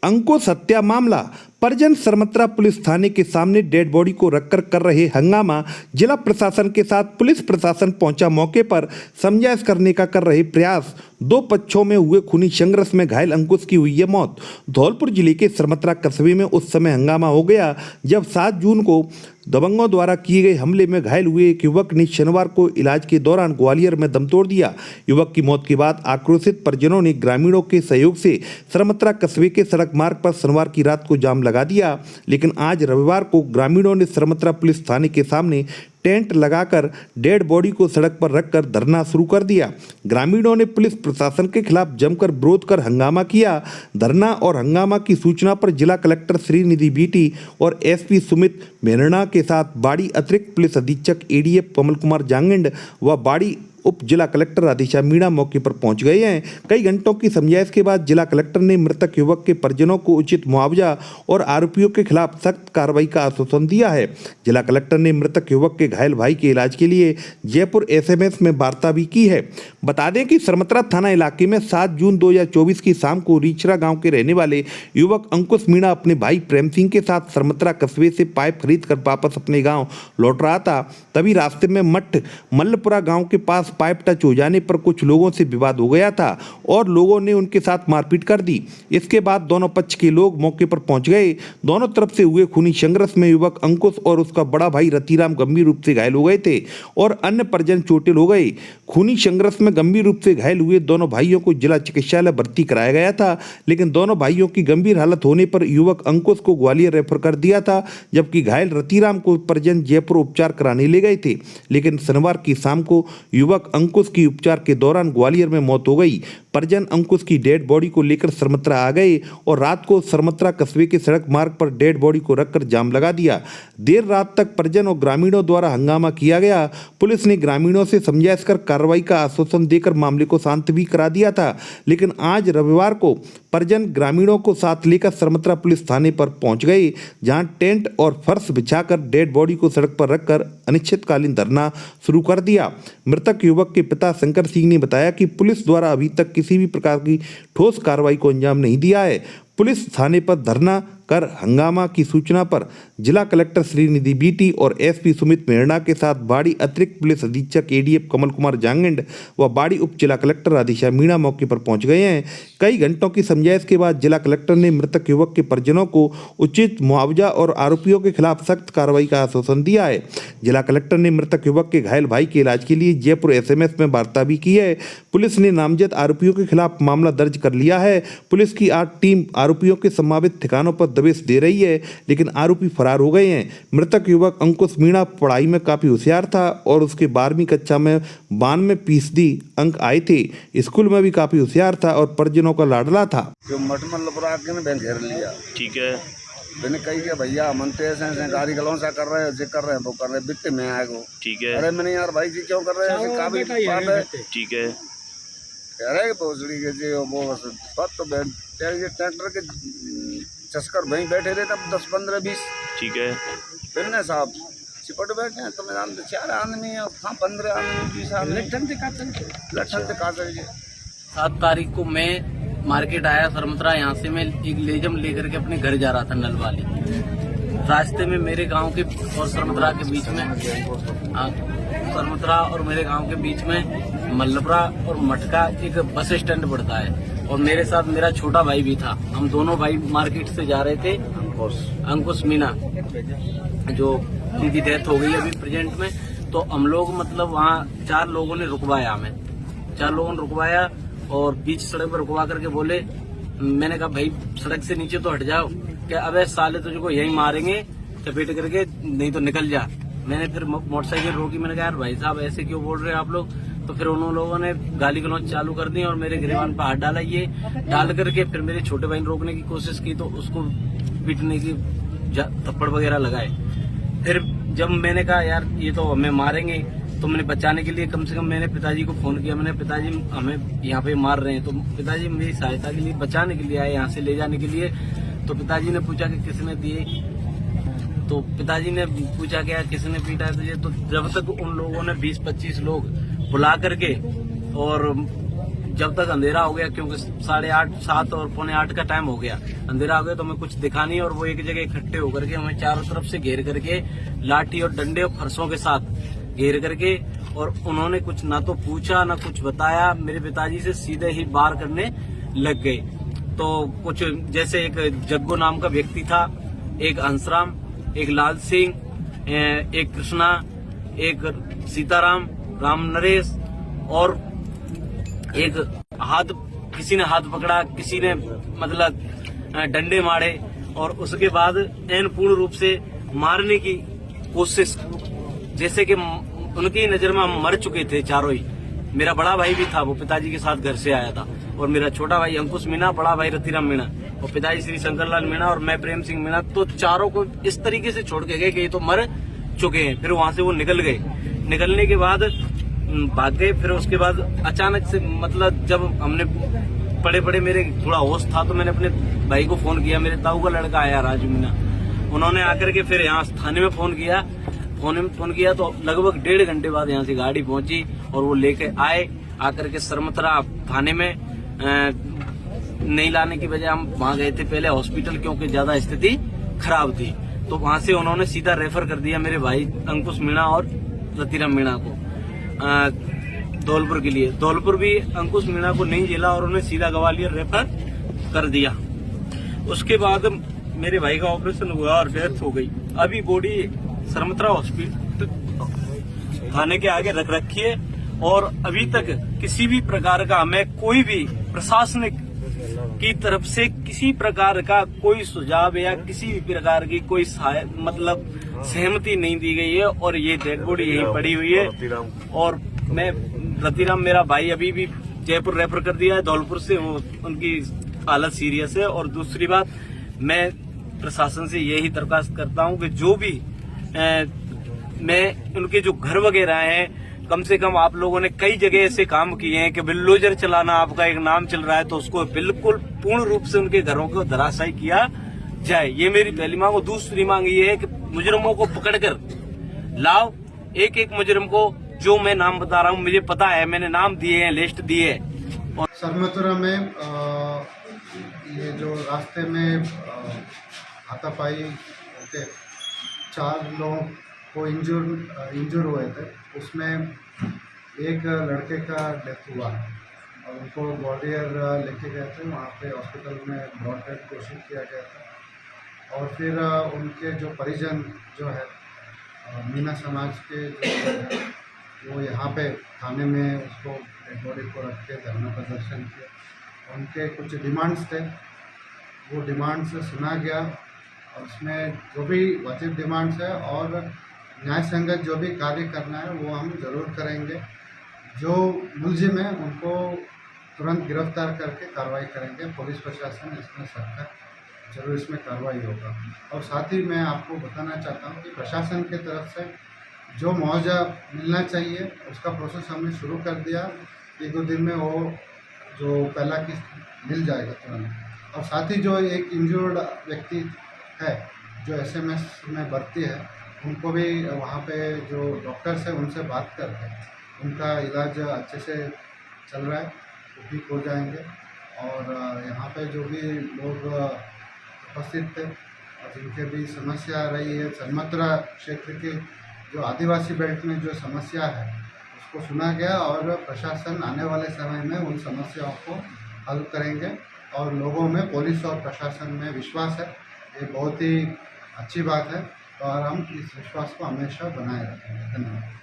अंकुश हत्या मामला। परिजन सरमत्रा पुलिस थाने के सामने डेड बॉडी को रखकर कर रहे हंगामा। जिला प्रशासन के साथ पुलिस प्रशासन पहुंचा मौके पर समझाइश करने का कर रहे प्रयास। दो पक्षों में हुए खूनी संघर्ष में घायल अंकुश की हुई है मौत। धौलपुर जिले के सरमत्रा कस्बे में उस समय हंगामा हो गया जब 7 जून को दबंगों द्वारा किए गए हमले में घायल हुए एक युवक ने शनिवार को इलाज के दौरान ग्वालियर में दम तोड़ दिया। युवक की मौत के बाद आक्रोशित परिजनों ने ग्रामीणों के सहयोग से सरमत्रा कस्बे के सड़क मार्ग पर शनिवार की रात को जाम लगा दिया। लेकिन आज रविवार को ग्रामीणों ने सरमत्रा पुलिस थाने के सामने टेंट लगाकर डेड बॉडी को सड़क पर रखकर धरना शुरू कर दिया। ग्रामीणों ने पुलिस प्रशासन के खिलाफ जमकर विरोध कर हंगामा किया। धरना और हंगामा की सूचना पर जिला कलेक्टर श्रीनिधि बीटी और एसपी सुमित मेहरणा के साथ बाड़ी अतिरिक्त पुलिस अधीक्षक एडीएफ कमल कुमार जांगिंड व बाड़ी उप जिला कलेक्टर राधिका मीणा मौके पर पहुंच गए हैं। कई घंटों की समझाइश के बाद जिला कलेक्टर ने मृतक युवक के परिजनों को उचित मुआवजा और आरोपियों के खिलाफ सख्त कार्रवाई का आश्वासन दिया है। जिला कलेक्टर ने मृतक युवक के घायल भाई के इलाज के लिए जयपुर एसएमएस में वार्ता भी की है। बता दें कि सरमत्रा थाना इलाके में 7 जून 2024 की शाम को रीछरा गाँव के रहने वाले युवक अंकुश मीणा अपने भाई प्रेम सिंह के साथ सरमत्रा कस्बे से पाइप खरीद कर वापस अपने गाँव लौट रहा था। तभी रास्ते में मठ मल्लपुरा गाँव के पास पाइप टच हो जाने पर कुछ लोगों से विवाद हो गया था और लोगों ने उनके साथ मारपीट कर दी। इसके बाद दोनों पक्ष के लोग मौके पर पहुंच गए। दोनों तरफ से हुए खूनी संघर्ष में युवक अंकुश और उसका बड़ा भाई रतिराम गंभीर रूप से घायल हो गए थे और अन्य परिजन चोटिल हो गए। खूनी संघर्ष में गंभीर रूप से घायल हुए दोनों भाइयों को जिला चिकित्सालय भर्ती कराया गया था, लेकिन दोनों भाइयों की गंभीर हालत होने पर युवक अंकुश को ग्वालियर रेफर कर दिया था, जबकि घायल रतिराम को परिजन जयपुर उपचार कराने ले गए थे। लेकिन शनिवार की शाम को युवक अंकुश की उपचार के दौरान ग्वालियर में मौत हो गई। परिजन अंकुश की डेड बॉडी को लेकर सरमत्रा आ गए और रात को सरमत्रा कस्बे के सड़क मार्ग पर डेड बॉडी को रखकर जाम लगा दिया। देर रात तक परिजन और ग्रामीणों द्वारा हंगामा किया गया। पुलिस ने ग्रामीणों से समझाइश कर कार्रवाई का आश्वासन देकर मामले को शांत भी करा दिया था। लेकिन आज रविवार को परिजन ग्रामीणों को साथ लेकर सरमत्रा पुलिस थाने पर पहुंच गए, जहां टेंट और फर्श बिछाकर डेड बॉडी को सड़क पर रखकर अनिश्चितकालीन धरना शुरू कर दिया। मृतक युवक के पिता शंकर सिंह ने बताया कि पुलिस द्वारा अभी तक किसी भी प्रकार की ठोस कार्रवाई को अंजाम नहीं दिया है। पुलिस थाने पर धरना कर हंगामा की सूचना पर जिला कलेक्टर श्रीनिधि बीटी और एसपी सुमित मेहरणा के साथ बाड़ी अतिरिक्त पुलिस अधीक्षक एडीएफ कमल कुमार जांगिंड व बाड़ी उप जिला कलेक्टर राधिका मीणा मौके पर पहुंच गए हैं। कई घंटों की समझाइश के बाद जिला कलेक्टर ने मृतक युवक के परिजनों को उचित मुआवजा और आरोपियों के खिलाफ सख्त कार्रवाई का आश्वासन दिया है। जिला कलेक्टर ने मृतक युवक के घायल भाई के इलाज के लिए जयपुर एसएमएस में वार्ता भी की है। पुलिस ने नामजद आरोपियों के खिलाफ मामला दर्ज कर लिया है। पुलिस की 8 टीम आरोपियों के संभावित ठिकानों पर दबिश दे रही है, लेकिन आरोपी फरार हो गए हैं। मृतक युवक अंकुश मीणा पढ़ाई में काफी होशियार था और उसके 12वीं कक्षा में 92% अंक आए थे। स्कूल में भी काफी होशियार था और परिजनों का लाडला था। जो मल्लपुरा के ने बैंक घेर लिया। ठीक है। मैंने कही कि भैया मनते ऐसे गाड़ी गलों सा कर रहे हैं, जे कर रहे हैं वो कर रहे हैं, बिट्टे में आए को। ठीक है। अरे मैंने यार भाई जी क्यों कर रहे हैं, काफी बात है। ठीक है। कह रहे भोसड़ी के जी वो बस तो ट्रैक्टर के चस्कर वहीं बैठे रहे तब 10, 15, 20। ठीक है। फिर ने साहब चिपट बैठे हैं, तुम्हें जानते 4 आदमी है, हाँ 15 आदमी 20 आदमी लठन से काट 7 तारीख को मैं मार्केट आया सरमत्रा। यहाँ से मैं एक लेजम लेकर के अपने घर जा रहा था नलवाली। रास्ते में मेरे गांव के और सरमत्रा के बीच में सरमत्रा और मेरे गांव के बीच में मल्लपुरा और मटका एक बस स्टैंड पड़ता है और मेरे साथ मेरा छोटा भाई भी था। हम दोनों भाई मार्केट से जा रहे थे। अंकुश मीणा जो जिनकी डेथ हो गई अभी प्रेजेंट में, तो हम लोग मतलब वहाँ 4 लोगों ने रुकवाया, हमें 4 लोगों ने रुकवाया और बीच सड़क पर रुकवा करके बोले, मैंने कहा भाई सड़क से नीचे तो हट जाओ, क्या अबे साले तुझको यहीं मारेंगे चपेट करके, नहीं तो निकल जा। मैंने फिर मोटरसाइकिल रोकी, मैंने कहा यार भाई साहब ऐसे क्यों बोल रहे हैं आप लोग। तो फिर उन लोगों ने गाली गलौज चालू कर दी और मेरे गिरबान पर हाथ डाला। ये डाल करके फिर मेरे छोटे भाई ने रोकने की कोशिश की तो उसको पीटने की थप्पड़ वगैरह लगाए। फिर जब मैंने कहा यार ये तो हमें मारेंगे, तो मैंने बचाने के लिए कम से कम मैंने पिताजी को फोन किया। मैंने पिताजी हमें यहाँ पे मार रहे हैं, तो पिताजी मेरी सहायता के लिए बचाने के लिए आए, यहाँ से ले जाने के लिए। तो पिताजी ने पूछा कि किसने दिए, तो पिताजी ने पूछा क्या किसने पीटा है तुझे। तो जब तक उन लोगों ने 20-25 लोग बुला करके और जब तक अंधेरा हो गया, क्योंकि 8:30, 7 और 7:45 का टाइम हो गया, अंधेरा हो गया तो हमें कुछ दिखा नहीं, और वो एक जगह इकट्ठे होकर के हमें चारों तरफ से घेर करके लाठी और डंडे और फरसों के साथ घेर करके, और उन्होंने कुछ ना तो पूछा ना कुछ बताया, मेरे पिताजी से सीधे ही वार करने लग गए। तो कुछ जैसे एक जग्गू नाम का व्यक्ति था, एक हंसराम, एक लाल सिंह, एक कृष्णा, एक सीताराम, राम नरेश, और एक किसी ने हाथ पकड़ा, किसी ने मतलब डंडे मारे, और उसके बाद एन पूर्ण रूप से मारने की कोशिश, जैसे कि उनकी नजर में हम मर चुके थे चारों ही। मेरा बड़ा भाई भी था, वो पिताजी के साथ घर से आया था, और मेरा छोटा भाई अंकुश मीणा, बड़ा भाई रतिराम मीणा, और पिताजी श्री शंकरलाल मीणा, और मैं प्रेम सिंह मीणा। तो चारों को इस तरीके से छोड़ के गए कि ये तो मर चुके हैं। फिर वहां से वो निकल गए, निकलने के बाद भाग गए। फिर उसके बाद अचानक से मतलब जब हमने पड़े मेरे थोड़ा होश था, तो मैंने अपने भाई को फोन किया, मेरे ताऊ का लड़का आया राजू मीणा, उन्होंने आकर के फिर यहाँ थाने में फोन किया तो लगभग 1.5 घंटे बाद यहाँ से गाड़ी पहुंची, और वो लेके आए। आकर के सरमतरा थाने में नहीं लाने की वजह हम वहाँ गए थे पहले हॉस्पिटल, क्योंकि ज्यादा स्थिति खराब थी। तो वहां से उन्होंने सीधा रेफर कर दिया मेरे भाई अंकुश मीणा और रतिराम मीणा को धौलपुर के लिए। धौलपुर भी अंकुश मीणा को नहीं झेला और उन्हें सीधा ग्वालियर रेफर कर दिया। उसके बाद मेरे भाई का ऑपरेशन हुआ और डेथ हो गई। अभी बॉडी सरमतरा हॉस्पिटल थाने के आगे रख रखी है, और अभी तक किसी भी प्रकार का हमें कोई भी प्रशासनिक की तरफ से किसी प्रकार का कोई सुझाव या किसी भी प्रकार की कोई मतलब सहमति नहीं दी गई है, और ये डेड बॉडी यहीं पड़ी हुई है। और मैं रतिराम मेरा भाई अभी भी जयपुर रेफर कर दिया है धौलपुर से, वो उनकी हालत सीरियस है। और दूसरी बात, मैं प्रशासन से यही दरखास्त करता हूं कि जो भी मैं उनके जो घर वगैरह हैं, कम से कम आप लोगों ने कई जगह ऐसे काम किए हैं कि बिल्डोजर चलाना आपका एक नाम चल रहा है, तो उसको बिल्कुल पूर्ण रूप से उनके घरों को धराशायी किया जाए। ये मेरी पहली मांग। और दूसरी मांग ये है कि मुजरिमों को पकड़कर लाओ, एक एक मुजरिम को, जो मैं नाम बता रहा हूँ मुझे पता है, मैंने नाम दिए हैं, लिस्ट दी है। और सरमतरा में ये जो रास्ते में हाथापाई होते 4 लोगों को इंजर हुए थे, उसमें एक लड़के का डेथ हुआ और उनको ग्वालियर लेके गए थे। वहाँ पे हॉस्पिटल में ब्रॉडकास्ट कोशिश किया गया था, और फिर उनके जो परिजन जो है मीणा समाज के जो है, वो यहाँ पे थाने में उसको डेड बॉडी को रख के धरना प्रदर्शन किया। उनके कुछ डिमांड्स थे, वो डिमांड्स सुना गया, और उसमें जो भी वाजिब डिमांड्स है और न्याय संगत जो भी कार्य करना है वो हम ज़रूर करेंगे। जो मुलजिम है उनको तुरंत गिरफ्तार करके कार्रवाई करेंगे। पुलिस प्रशासन इसमें सख्त, जरूर इसमें कार्रवाई होगा। और साथ ही मैं आपको बताना चाहता हूँ कि प्रशासन की तरफ से जो मुआवजा मिलना चाहिए उसका प्रोसेस हमने शुरू कर दिया। 1-2 दिन में वो जो पहला किस्त मिल जाएगा तुरंत। और साथ ही जो एक इंजर्ड व्यक्ति है जो SMS में भर्ती है, उनको भी वहाँ पे जो डॉक्टर्स हैं उनसे बात करके उनका इलाज अच्छे से चल रहा है, वो ठीक हो जाएंगे। और यहाँ पे जो भी लोग उपस्थित थे और जिनके भी समस्या रही है, सरमतरा क्षेत्र के जो आदिवासी बेल्ट में जो समस्या है उसको सुना गया, और प्रशासन आने वाले समय में उन समस्याओं को हल करेंगे। और लोगों में, पुलिस और प्रशासन में विश्वास है, ये बहुत ही अच्छी बात है, और हम इस विश्वास को हमेशा बनाए रखेंगे। धन्यवाद।